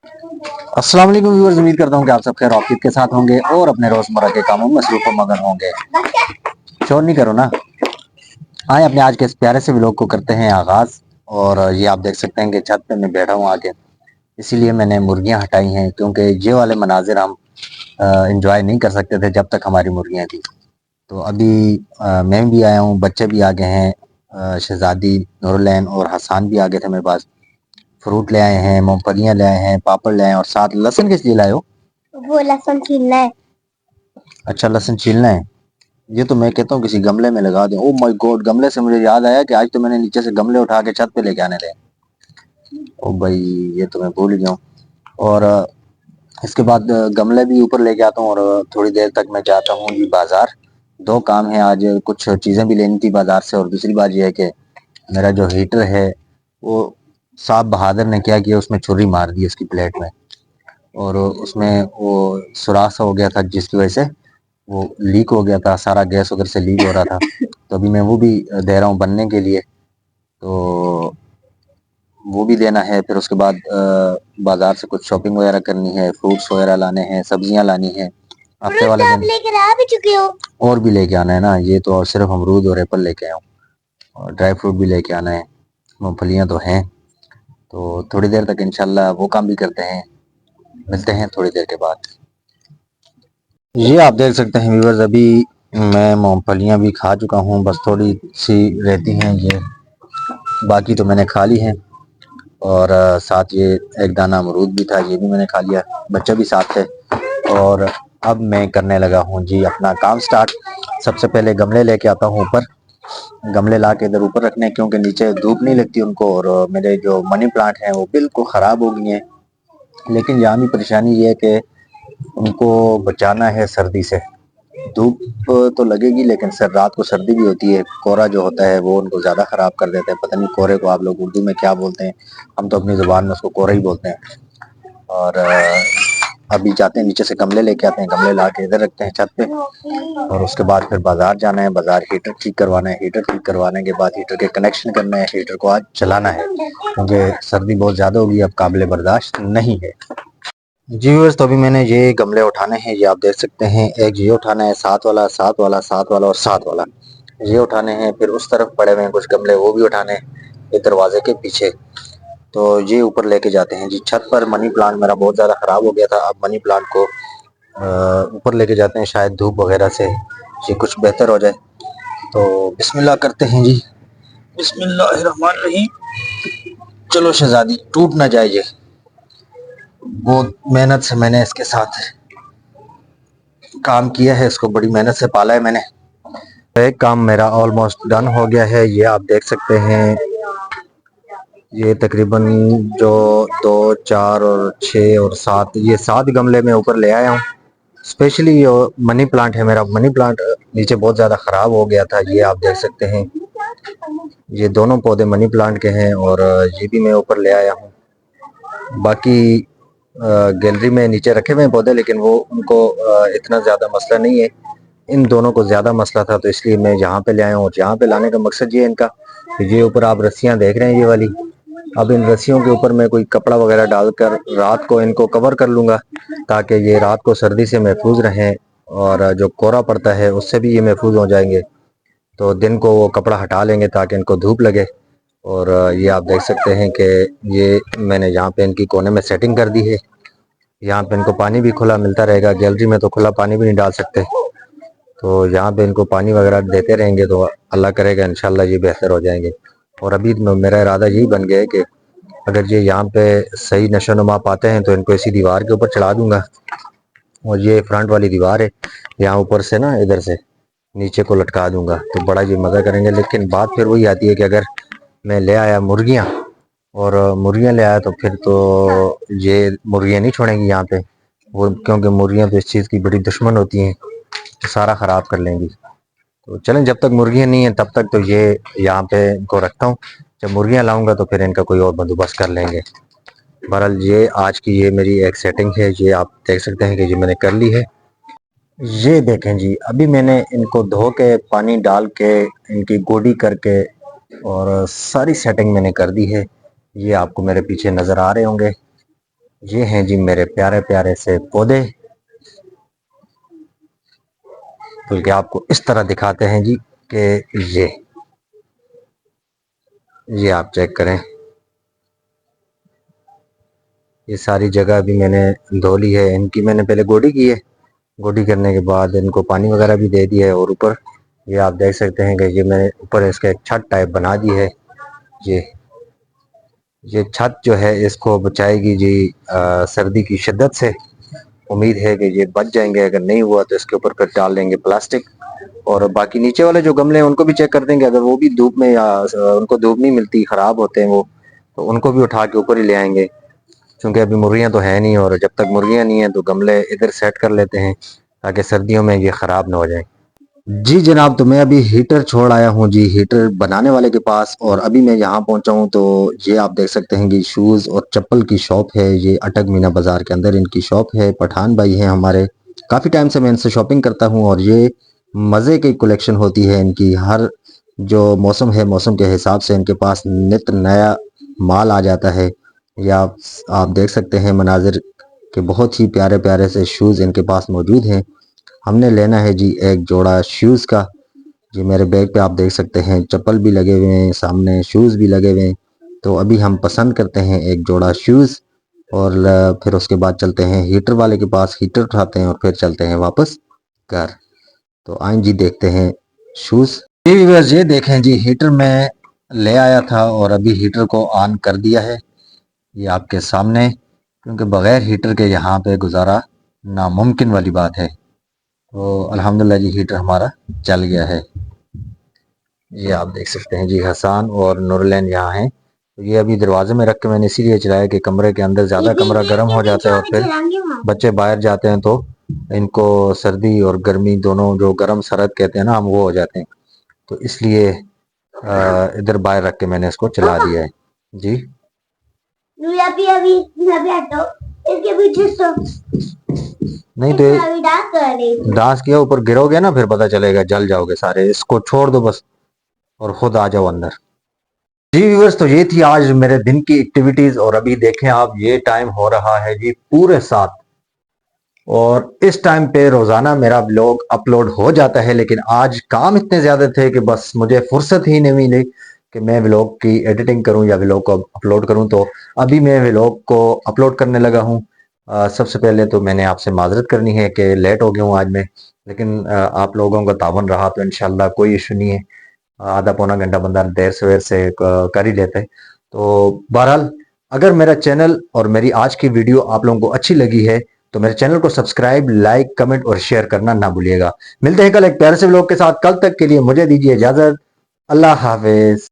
अस्सलाम वालेकुम व्यूअर्स, उम्मीद करता हूँ कि आप सब खैर ऑफिस के साथ होंगे और अपने रोजमर्रा के कामों में मसरूफ और मगन होंगे। शोर नहीं करो ना। आए अपने आज के इस प्यारे से व्लॉग को करते हैं आगाज। और ये आप देख सकते हैं कि छत पे मैं बैठा हूँ आके, इसीलिए मैंने मुर्गियां हटाई हैं क्योंकि ये वाले मनाजिर हम इंजॉय नहीं कर सकते थे जब तक हमारी मुर्गियां थी। तो अभी मैं भी आया हूँ, बच्चे भी आ गए हैं। शहजादी, नूरुलैन और हसान भी आ गए थे मेरे पास। फ्रूट ले आए हैं, मूंगफलियां ले आए हैं, पापड़ ले आए हैं और साथ लहसुन किस लिए लाए हो? वो लहसुन छीलना है। अच्छा, लहसुन छीलना है। ये तो मैं कहता हूँ किसी गमले में लगा दें। ओ माय गॉड, गमले से मुझे याद आया कि आज तो मैंने नीचे से गमले उठा के छत पे लेके आने थे। ओ भाई, ये तो मैं भूल गया हूँ। और इसके बाद गमले भी ऊपर लेके आता हूँ और थोड़ी देर तक मैं जाता हूँ जी बाजार। दो काम है आज, कुछ चीजें भी लेनी थी बाजार से और दूसरी बात यह है कि मेरा जो हीटर है वो साहब बहादुर ने क्या किया, उसमें छुरी मार दी उसकी प्लेट में। और उसमें वो सुराख सा हो गया था जिसकी वजह से वो लीक हो गया था, सारा गैस उधर से लीक हो रहा था। तो अभी मैं वो भी दे रहा हूँ बनने के लिए। तो वो भी देना है, फिर उसके बाद बाजार से कुछ शॉपिंग वगैरह करनी है, फ्रूट्स वगैरह लाने हैं, सब्जियां लानी है। हफ्ते वाले दिन लेकर आ भी चुके हो? और भी लेके आना है ना, ये तो और सिर्फ अमरूद और एप्पल लेके आया हूँ। और ड्राई फ्रूट भी लेके आना है, मूंगफलियां तो हैं। तो थोड़ी देर तक इंशाल्लाह वो काम भी करते हैं, मिलते हैं थोड़ी देर के बाद। ये आप देख सकते हैं व्यूअर्स, अभी मैं मूंगफलियां भी खा चुका हूँ, बस थोड़ी सी रहती हैं ये, बाकी तो मैंने खा ली है। और साथ ये एक दाना अमरूद भी था, ये भी मैंने खा लिया। बच्चे भी साथ थे। और अब मैं करने लगा हूँ जी अपना काम स्टार्ट। सबसे पहले गमले लेके आता हूँ ऊपर, गमले ला के इधर ऊपर रखने क्योंकि नीचे धूप नहीं लगती उनको। और मेरे जो मनी प्लांट हैं वो बिल्कुल ख़राब हो गई हैं। लेकिन यहाँ भी परेशानी ये है कि उनको बचाना है सर्दी से। धूप तो लगेगी लेकिन सर रात को सर्दी भी होती है, कोहरा जो होता है वो उनको ज़्यादा ख़राब कर देता है। पता नहीं कोहरे को आप लोग उर्दू में क्या बोलते हैं, हम तो अपनी ज़ुबान में उसको कोहरा ही बोलते हैं। और अभी जाते हैं नीचे से गमले लेके आते हैं, गमले ला के इधर रखते हैं छत पे। और उसके बाद फिर बाजार जाना है, बाजार हीटर ठीक करवाना है, हीटर ठीक करवाने के बाद हीटर के कनेक्शन करना है, हीटर को आज चलाना है क्योंकि सर्दी बहुत ज़्यादा होगी, अब काबिल बर्दाश्त नहीं है। जी व्यूअर्स, तो अभी मैंने ये गमले उठाने हैं, ये आप देख सकते हैं। एक ये उठाना है, सात वाला, सात वाला, सात वाला और सात वाला, ये उठाने हैं। फिर उस तरफ पड़े हुए हैं कुछ गमले, वो भी उठाने हैं, ये दरवाजे के पीछे। तो ये ऊपर लेके जाते हैं जी छत पर। मनी प्लांट मेरा बहुत ज़्यादा ख़राब हो गया था, अब मनी प्लांट को ऊपर लेके जाते हैं, शायद धूप वगैरह से ये कुछ बेहतर हो जाए। तो बिस्मिल्लाह करते हैं जी, बिस्मिल्लाहिर्रहमानिर्रहीम। चलो शहजादी, टूट ना जाए ये, बहुत मेहनत से मैंने इसके साथ काम किया है, इसको बड़ी मेहनत से पाला है मैंने। एक काम मेरा ऑलमोस्ट डन हो गया है, ये आप देख सकते हैं। ये तकरीबन जो दो, चार और छः और सात, ये सात गमले में ऊपर ले आया हूँ। स्पेशली ये मनी प्लांट है मेरा, मनी प्लांट नीचे बहुत ज़्यादा ख़राब हो गया था, ये आप देख सकते हैं। ये दोनों पौधे मनी प्लांट के हैं और ये भी मैं ऊपर ले आया हूँ। बाकी गैलरी में नीचे रखे हुए हैं पौधे, लेकिन वो उनको इतना ज़्यादा मसला नहीं है। इन दोनों को ज़्यादा मसला था तो इसलिए मैं यहाँ पे ले आया हूँ। और यहाँ पे लाने का मकसद ये है इनका, ये ऊपर आप रस्सियाँ देख रहे हैं ये वाली, अब इन रस्सियों के ऊपर मैं कोई कपड़ा वगैरह डालकर रात को इनको कवर कर लूँगा ताकि ये रात को सर्दी से महफूज रहें। और जो कोहरा पड़ता है उससे भी ये महफूज हो जाएंगे। तो दिन को वो कपड़ा हटा लेंगे ताकि इनको धूप लगे। और ये आप देख सकते हैं कि ये मैंने यहाँ पे इनकी कोने में सेटिंग कर दी है। यहाँ पे इनको पानी भी खुला मिलता रहेगा, गैलरी में तो खुला पानी भी नहीं डाल सकते। तो यहाँ पे इनको पानी वगैरह देते रहेंगे तो अल्लाह करेगा इंशाल्लाह ये बेहतर हो जाएंगे। और अभी मेरा इरादा यही बन गया है कि अगर ये यहाँ पे सही नशो नुमा पाते हैं तो इनको इसी दीवार के ऊपर चढ़ा दूंगा। और ये फ्रंट वाली दीवार है, यहाँ ऊपर से ना इधर से नीचे को लटका दूंगा तो बड़ा ये मज़ा करेंगे। लेकिन बात फिर वही आती है कि अगर मैं ले आया मुर्गियाँ और मुर्गियाँ ले आया तो फिर तो ये मुर्गियाँ नहीं छोड़ेंगी यहाँ पे वो, क्योंकि मुर्गियाँ तो इस चीज़ की बड़ी दुश्मन होती हैं, तो सारा ख़राब कर लेंगी। तो चलें, जब तक मुर्गियाँ नहीं हैं तब तक तो ये यहाँ पे इनको रखता हूँ। जब मुर्गियाँ लाऊंगा तो फिर इनका कोई और बंदोबस्त कर लेंगे। बहरहाल ये आज की ये मेरी एक सेटिंग है, ये आप देख सकते हैं कि ये मैंने कर ली है। ये देखें जी, अभी मैंने इनको धो के पानी डाल के इनकी गोडी करके और सारी सेटिंग मैंने कर दी है। ये आपको मेरे पीछे नज़र आ रहे होंगे। ये हैं जी मेरे प्यारे प्यारे से पौधे, बल्कि आपको इस तरह दिखाते हैं जी कि ये ये आप चेक करें। ये सारी जगह भी मैंने धो ली है, इनकी मैंने पहले गोडी की है। गोडी करने के बाद इनको पानी वगैरह भी दे दिया है। और ऊपर ये आप देख सकते हैं कि ये मैंने ऊपर इसका एक छत टाइप बना दी है। ये ये छत जो है इसको बचाएगी जी सर्दी की शिद्दत से। उम्मीद है कि ये बच जाएंगे, अगर नहीं हुआ तो इसके ऊपर फिर डाल देंगे प्लास्टिक। और बाकी नीचे वाले जो गमले हैं उनको भी चेक कर देंगे, अगर वो भी धूप में या उनको धूप नहीं मिलती, खराब होते हैं वो, तो उनको भी उठा के ऊपर ही ले आएंगे। क्योंकि अभी मुर्गियां तो है नहीं, और जब तक मुर्गियां नहीं है तो गमले इधर सेट कर लेते हैं ताकि सर्दियों में ये खराब ना हो जाए। जी जनाब, तो मैं अभी हीटर छोड़ आया हूँ जी हीटर बनाने वाले के पास, और अभी मैं यहाँ पहुँचा हूँ। तो ये आप देख सकते हैं कि शूज़ और चप्पल की शॉप है, ये अटक मीना बाज़ार के अंदर इनकी शॉप है। पठान भाई हैं हमारे, काफ़ी टाइम से मैं इनसे शॉपिंग करता हूँ, और ये मज़े की कलेक्शन होती है इनकी। हर जो मौसम है, मौसम के हिसाब से इनके पास नित नया माल आ जाता है। या आप देख सकते हैं मनाजिर के बहुत ही प्यारे प्यारे से शूज़ इनके पास मौजूद हैं। हमने लेना है जी एक जोड़ा शूज़ का। जी मेरे बैग पे आप देख सकते हैं चप्पल भी लगे हुए हैं, सामने शूज़ भी लगे हुए हैं। तो अभी हम पसंद करते हैं एक जोड़ा शूज़, और फिर उसके बाद चलते हैं हीटर वाले के पास, हीटर उठाते हैं और फिर चलते हैं वापस घर। तो आइए जी देखते हैं शूज़। जी व्यूअर्स, ये देखें जी हीटर मैं ले आया था और अभी हीटर को ऑन कर दिया है, ये आपके सामने। क्योंकि बगैर हीटर के यहाँ पे गुजारा नामुमकिन वाली बात है। तो अल्हम्दुलिल्लाह जी हीटर हमारा चल गया है। ये आप देख सकते हैं जी हसन और नूरलैन यहाँ हैं। तो ये अभी दरवाजे में रख के मैंने इसीलिए चलाया कि कमरे के अंदर ज़्यादा कमरा गर्म हो जाता है, और फिर बच्चे बाहर जाते हैं तो इनको सर्दी और गर्मी दोनों, जो गर्म सरद कहते हैं ना हम, वो हो जाते हैं। तो इसलिए इधर बाहर रख के मैंने इसको चला दिया है जी। अभी अभी अभी हटो, इसके पीछे सो नहीं तो डांस किया, ऊपर गिरोगे ना फिर पता चलेगा, जल जाओगे सारे। इसको छोड़ दो बस और खुद आ जाओ अंदर। जी व्यूअर्स, तो ये थी आज मेरे दिन की एक्टिविटीज। और अभी देखें आप, ये टाइम हो रहा है जी पूरे 7, और इस टाइम पे रोजाना मेरा ब्लॉग अपलोड हो जाता है। लेकिन आज काम इतने ज्यादा थे कि बस मुझे फुर्सत ही नहीं मिली कि मैं व्लॉग की एडिटिंग करूं या व्लॉग को अपलोड करूं। तो अभी मैं व्लॉग को अपलोड करने लगा हूं। सबसे पहले तो मैंने आपसे माजरत करनी है कि लेट हो गया हूं आज मैं, लेकिन आप लोगों का तावन रहा तो इंशाल्लाह कोई इशू नहीं है। आधा पौना घंटा बंदा देर सवेर से कर ही लेता है। तो बहरहाल, अगर मेरा चैनल और मेरी आज की वीडियो आप लोगों को अच्छी लगी है तो मेरे चैनल को सब्सक्राइब, लाइक, कमेंट और शेयर करना ना भूलिएगा। मिलते हैं कल एक प्यारे से व्लॉग के साथ। कल तक के लिए मुझे दीजिए इजाजत। अल्लाह हाफिज।